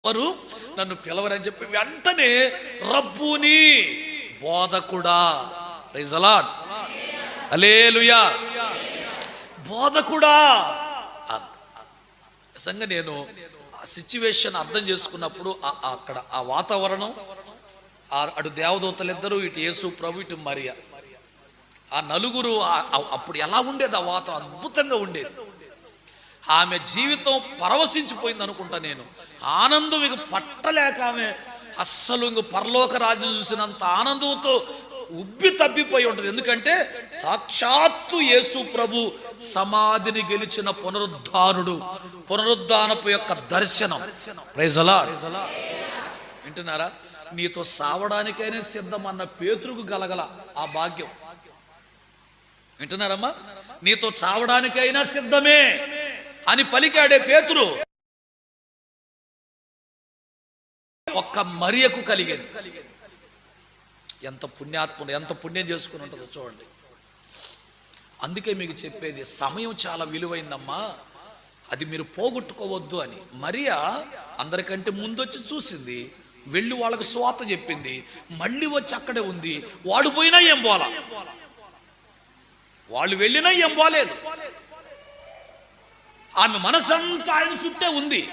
వారు నన్ను పిలవరని చెప్పి వెంటనే రబ్బూని, బోధకుడా, ప్రైజ్ ది లార్డ్, హల్లెలూయా, బోధకుడా. నిజంగా నేను ఆ సిచ్యువేషన్ అర్థం చేసుకున్నప్పుడు అక్కడ ఆ వాతావరణం, అటు దేవదూతలిద్దరూ, ఇటు యేసు ప్రభు, ఇటు మరియా, ఆ నలుగురు అప్పుడు ఎలా ఉండేది? ఆ వాతావరణం అద్భుతంగా ఉండేది. ఆమె జీవితం పరవశించిపోయింది అనుకుంటా. నేను ఆనందం ఇక పట్టలేక ఆమె అస్సలు ఇంక పరలోక రాజ్యం చూసినంత ఆనందంతో ఉబ్బి తబ్బిపోయి ఉంటుంది. ఎందుకంటే సాక్షాత్తు యేసు ప్రభు సమాధిని గెలిచిన పునరుద్ధానపు యొక్క దర్శనం. Praise the Lord. వింటున్నారా? నీతో సావడానికైనా సిద్ధమన్న పేతురుకు గలగల ఆ భాగ్యం. వింటున్నారమ్మా? నీతో చావడానికైనా సిద్ధమే అని పలికాడే పేతురు ఒక్క మరియకు కలిగేది. ఎంత పుణ్యాత్ముడు, ఎంత పుణ్యం చేసుకుని ఉంటుందో చూడండి. అందుకే మీకు చెప్పేది, సమయం చాలా విలువైందమ్మా, అది మీరు పోగొట్టుకోవద్దు అని. మరియా అందరికంటే ముందొచ్చి చూసింది, వెళ్ళి వాళ్ళకు సువార్త చెప్పింది, మళ్ళీ వచ్చి అక్కడే ఉంది. వాడు పోయినా ఏం పోలా, వాళ్ళు వెళ్ళినా ఏం పోలేదు. ఆమె మనసంతా ఆయన చుట్టే ఉంది.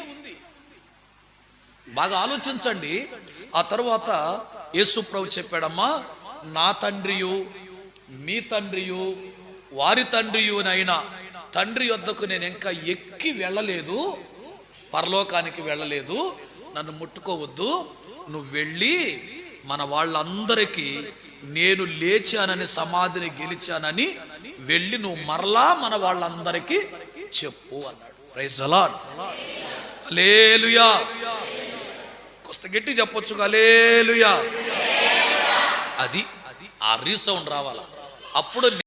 బాగా ఆలోచించండి. ఆ తరువాత యేసు ప్రభు చెప్పాడమ్మా, నా తండ్రియు మీ తండ్రియు వారి తండ్రియునైనా తండ్రి యొద్దకు నేను ఇంకా ఎక్కి వెళ్ళలేదు, పరలోకానికి వెళ్ళలేదు, నన్ను ముట్టుకోవద్దు. నువ్వు వెళ్ళి మన వాళ్ళందరికీ నేను లేచానని, సమాధిని గెలిచానని వెళ్ళి నువ్వు మరలా మన వాళ్ళందరికీ చెప్పు అన్నాడు. ప్రైజ్ ది లార్డ్, హల్లెలూయా. కొస్త గట్టి చెప్పొచ్చు, హల్లెలూయా. అది ఆ రీసౌండ్ రావాలా. అప్పుడు